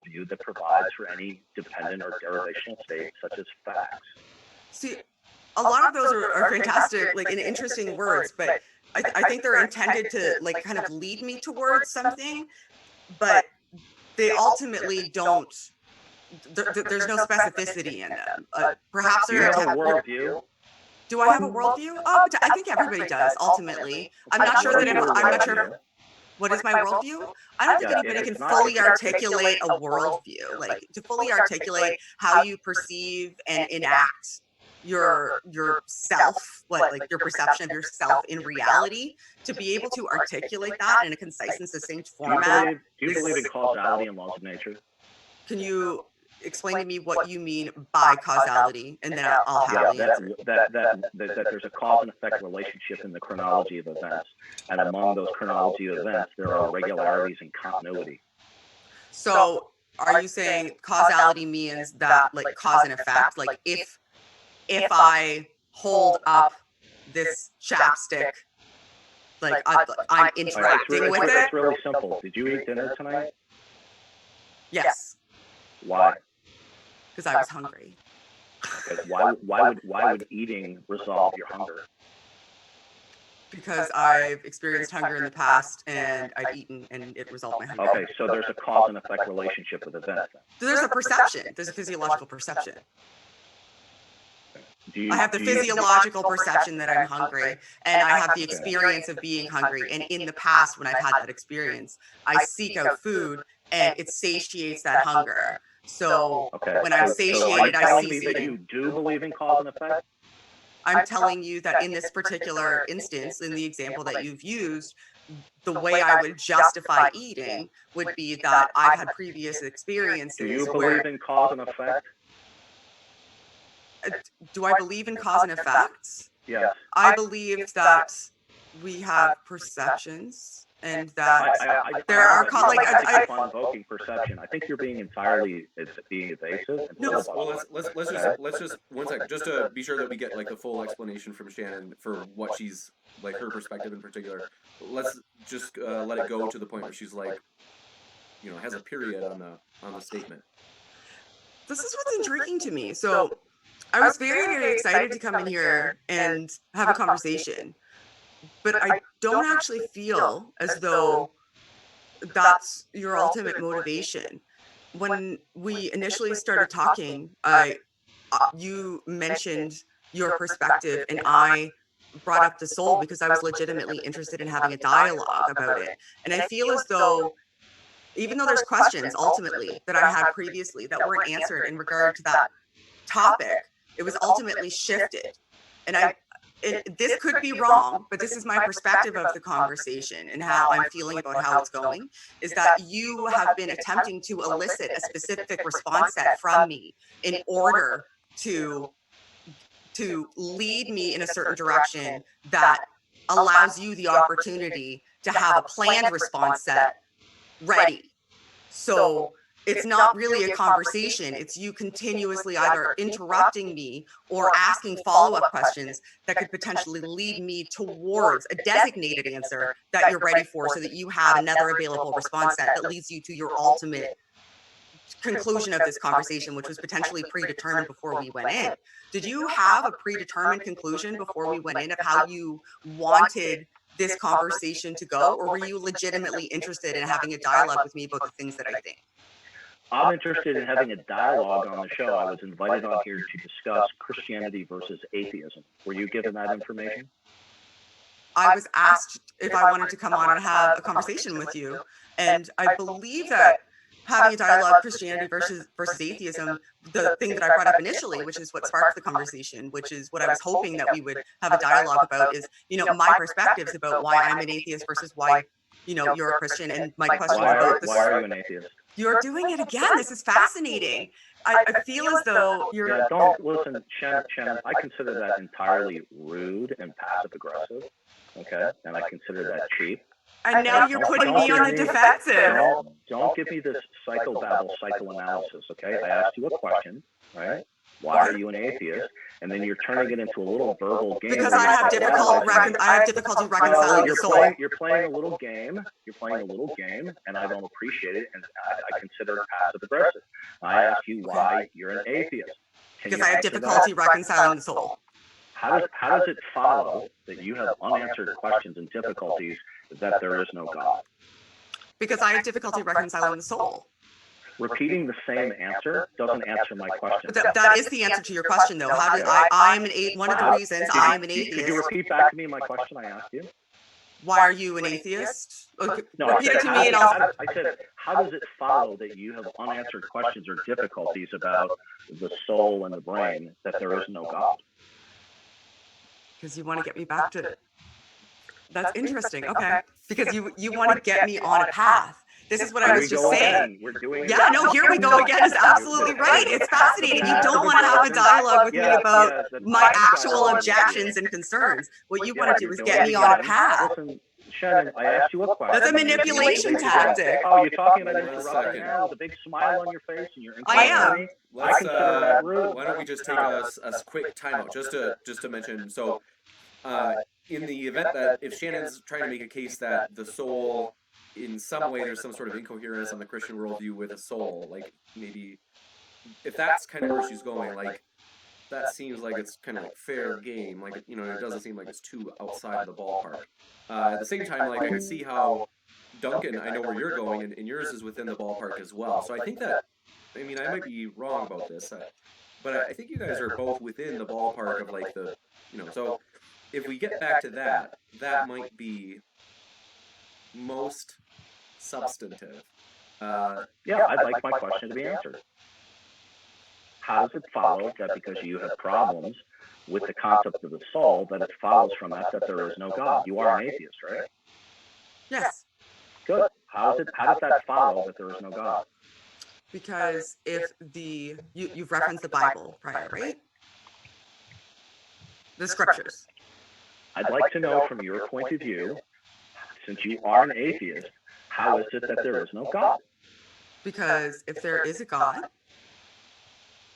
worldview that provides for any dependent or derivational state, such as facts. See, a lot of those are fantastic, like, and interesting words, but I think they're intended to, like, kind of lead me towards something, but they ultimately don't. There's no specificity in them. Perhaps Do you they're have a worldview? Do I have a worldview? Oh, but I think everybody does. Ultimately, I'm not sure that I'm not sure. What is my worldview? I don't think anybody can fully articulate a worldview, like to fully articulate how you perceive and enact yourself, like your perception of yourself in reality, to be able to articulate that in a concise and succinct format. Do you believe in causality and laws of nature? Can you explain to me what you mean by causality, and then I'll happily answer. That there's a cause and effect relationship in the chronology of events, and among those chronology of events, there are regularities and continuity. So, are you saying causality means that, like, cause and effect? Like, if I hold up this chapstick, like I'm interacting with it? It's really simple. Did you eat dinner tonight? Yes. Why? Because I was hungry. Okay. Why would eating resolve your hunger? Because I've experienced hunger in the past, and I've eaten, and it resolved my hunger. Okay, so there's a cause and effect relationship with events. So there's a perception. There's a physiological perception. I have the physiological perception that I'm hungry, and I have the experience of being hungry. And in the past, when I've had that experience, I seek out food, and it satiates that hunger. So when I'm satiated, I cease eating. That you do believe in cause and effect? I'm telling you that in this particular instance, in the example that you've used, the way I would justify eating would be that I've had previous experiences. Do you believe in cause and effect? Do I believe in cause and effect? Yes. I believe that we have perceptions, and that there are I'm invoking perception. I think you're being entirely evasive. No. Well, let's just 1 second, just to be sure that we get like the full explanation from Shannon for what she's like, her perspective in particular. Let's just let it go to the point where she's like, you know, has a period on the statement. This is what's intriguing to me. So I was very, very excited to come in here and have a conversation, but I don't actually feel as though that's your ultimate motivation. When we initially started talking, you mentioned your perspective, and I brought up the soul because I was legitimately interested in having a dialogue about it. And I feel as though, even though there's questions ultimately that I had previously that weren't answered in regard to that topic, it was ultimately shifted. And this could be wrong, but this is my perspective of the conversation and how I'm feeling about how it's going, is that you have been attempting to elicit a specific response set from me in order to lead me in a certain direction that allows you the opportunity to have a planned response set ready. So it's not really a conversation. It's you continuously either interrupting me or asking follow-up questions that could potentially lead me towards a designated answer that you're ready for, so that you have another available response set that leads you to your ultimate conclusion of this conversation, which was potentially predetermined before we went in. Did you have a predetermined conclusion before we went in of how you wanted this conversation to go, or were you legitimately interested in having a dialogue with me about the things that I think? I'm interested in having a dialogue on the show. I was invited on here to discuss Christianity versus atheism. Were you given that information? I was asked if I wanted to come on and have a conversation with you, and I believe that having a dialogue, Christianity versus atheism, the thing that I brought up initially, which is what sparked the conversation, which is what I was hoping that we would have a dialogue about, is, my perspectives about why I'm an atheist versus why, you're a Christian, and my question about this. Why are you an atheist? You're doing it again. This is fascinating. I feel as though you're... Yeah, don't listen, Shannon, I consider that entirely rude and passive-aggressive, okay? And I consider that cheap. And now you're putting me on the defensive. Don't give me this psychobabble psychoanalysis, okay? I asked you a question, right? Why are you an atheist? and then you're turning it into a little verbal game. Because I have difficulty reconciling the soul. You're playing a little game. And I don't appreciate it, and I consider it passive aggressive. I ask you why you're an atheist. Because I have difficulty reconciling the soul. How does it follow that you have unanswered questions and difficulties that there is no God? Because I have difficulty reconciling the soul. Repeating the same answer doesn't answer my question. That is the answer to your question, though. How did I am one of the reasons I am an atheist. Could you repeat back to me my question I asked you? Why are you an atheist? No, repeat it to me, and I'll. I said, how does it follow that you have unanswered questions or difficulties about the soul and the brain that there is no God? Because you want to get me back to it. That's interesting. Okay. Because you want to get me on a path. This is what I was just saying. Yeah, no, here we go again. It's absolutely right. It's fascinating. You don't want to have a dialogue with me about my actual objections and concerns. What you want to do is get me on a path. Listen, Shannon, I asked you a question. That's a manipulation tactic. Oh, you're talking about interrupting now with a big smile on your face, and you're. I am. Let's, why don't we just take a quick timeout just to mention. So, in the event that if Shannon's trying to make a case that the soul, in some way, there's some sort of incoherence on the Christian worldview with a soul, like maybe if that's kind of where she's going, like that seems like it's kind of like fair game, like it doesn't seem like it's too outside of the ballpark. At the same time, like I can see how Duncan, I know where you're going, and yours is within the ballpark as well. So I think that, I mean, I might be wrong about this, but I think you guys are both within the ballpark of like the, so if we get back to that, that might be most substantive. Yeah, I'd like my question to be answered. How does it follow that because you have problems with the concept of the soul, that it follows from that there is no God? You are an atheist, right? Yes. Good. How does that follow that there is no God? Because if you've referenced the Bible prior, right? The scriptures. I'd like to know from your point of view, since you are an atheist, how is it that there is no God? Because if there is a God,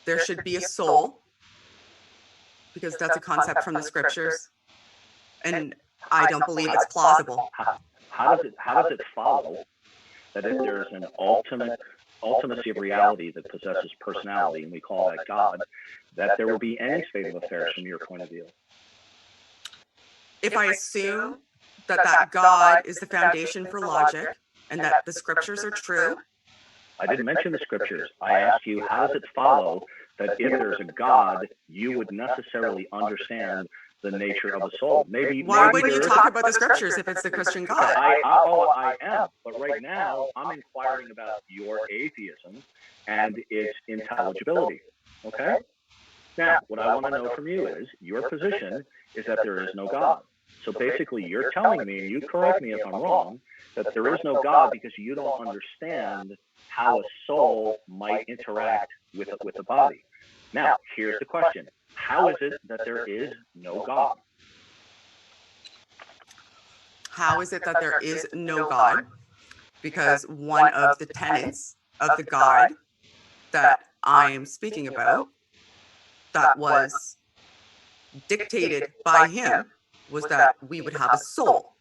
there should be a soul, because that's a concept from the scriptures, and I don't believe it's plausible. How does it follow that if there is an ultimacy of reality that possesses personality, and we call that God, that there will be any state of affairs from your point of view? If I assume that God is the foundation for logic and that the scriptures are true. I didn't mention the scriptures. I asked you, how does it follow that if there's a God, you would necessarily understand the nature of a soul? Why wouldn't you talk about the scriptures if it's the Christian God? I am. But right now, I'm inquiring about your atheism and its intelligibility. Okay? Now, what I want to know from you is, your position is that there is no God. So basically, you're telling me, and you correct me if I'm wrong, that there is no God because you don't understand how a soul might interact with the body. Now, here's the question. How is it that there is no God? How is it that there is no God? Because one of the tenets of the God that I am speaking about, that was dictated by him, was that we would have a soul.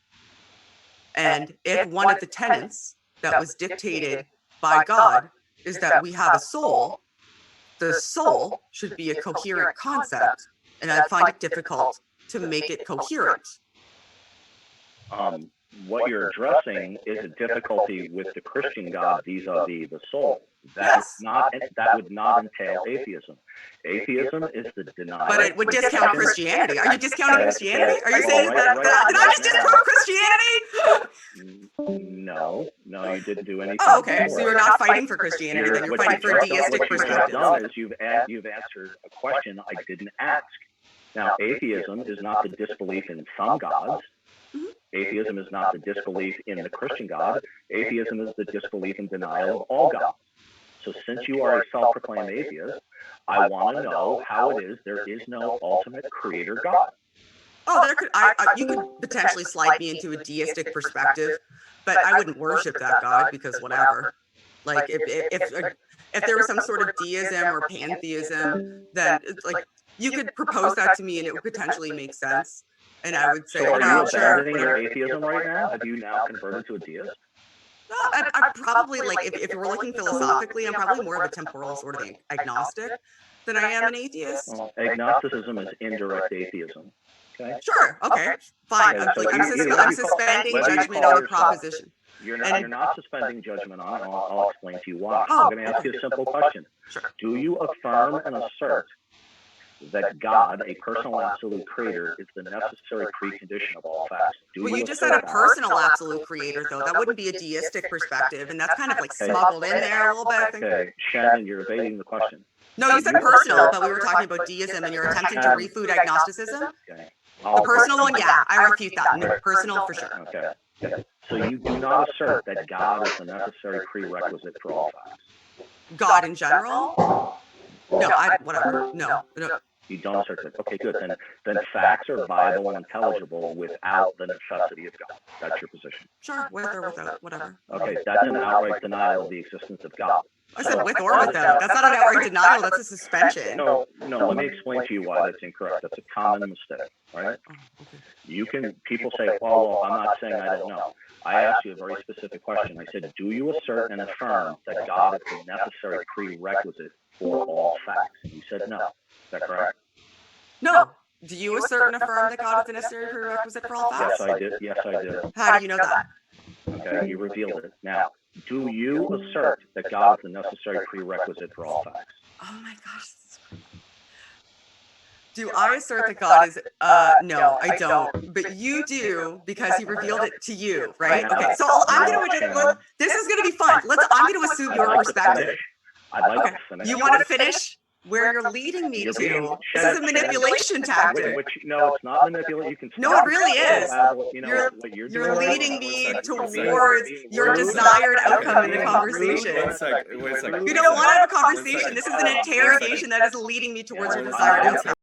And if one of the tenets that was dictated by God is that we have a soul, the soul should be a coherent concept, and I find it difficult to make it coherent. What you're addressing is a difficulty with the Christian God vis-a-vis the soul. That would not entail atheism. Atheism is the denial. But it would discount Christianity. Are you discounting Christianity? Are you saying that? Did I just disprove Christianity? No, you didn't do anything. Oh, okay. So you're not fighting for Christianity, then you're fighting for deistic perspectives. What you've done is you've answered a question I didn't ask. Now, atheism is not the disbelief in some gods. Mm-hmm. Atheism is not the disbelief in the Christian God. Atheism is the disbelief and denial of all gods. So since you are a self-proclaimed atheist, I want to know how it is there is no ultimate creator God. Oh, you could potentially slide me into a deistic perspective, but I wouldn't worship that God because whatever. Like if there was some sort of deism or pantheism, then it's like you could propose that to me and it would potentially make sense. And I would say, So are no, you sure. abandoning your atheism right now? Have you now converted to a deist? No, I'm probably like, if we're looking philosophically, I'm probably more of a temporal sort of agnostic than I am an atheist. Well, agnosticism is indirect atheism. Okay. Sure. Okay. Fine. Okay, so I'm suspending judgment on the proposition. You're not suspending judgment on it. I'll explain to you why. Oh, I'm going to ask you a simple question. Sure. Do you affirm and assert that God, a personal absolute creator, is the necessary precondition of all facts? Well, you just said a personal absolute creator, though. That wouldn't be a deistic perspective, and that's kind of like smuggled in there a little bit, I think. Okay, Shannon, you're evading the question. No, you said personal, but we were talking about deism, and you're attempting to refute agnosticism. Okay. The personal one, yeah, I refute that. No, personal for sure. Okay. Okay. So you do not assert that God is the necessary prerequisite for all facts. God in general? No, whatever. No. You don't assert that. Okay, good. Then facts are viable and intelligible without the necessity of God. That's your position. Sure, with or without, whatever. Okay, that's an outright denial of the existence of God. I said with or without. That's not an outright denial. That's a suspension. No. Let me explain to you why that's incorrect. That's a common mistake, right? Oh, Okay. People say, well, I'm not saying I don't know. I asked you a very specific question. I said, do you assert and affirm that God is the necessary prerequisite for all facts? And you said no. Is that correct? No. Do you assert and affirm that God is the necessary prerequisite for all facts? Yes, I did. Yes, I did. How do you know that? Okay, you revealed it. Now, do you assert that God is the necessary prerequisite for all facts? Oh my gosh. Do I assert that God is, no, I don't, but you do because he revealed it to you, right? Okay, so I'm going to, this is going to be fun. I'm going to assume your perspective. I'd like to finish. You want to finish where you're leading me to? This is a manipulation tactic. No, it's not manipulation. No, it really is. You're leading me towards your desired outcome in the conversation. One second. You don't want to have a conversation. This is an interrogation that is leading me towards your desired outcome.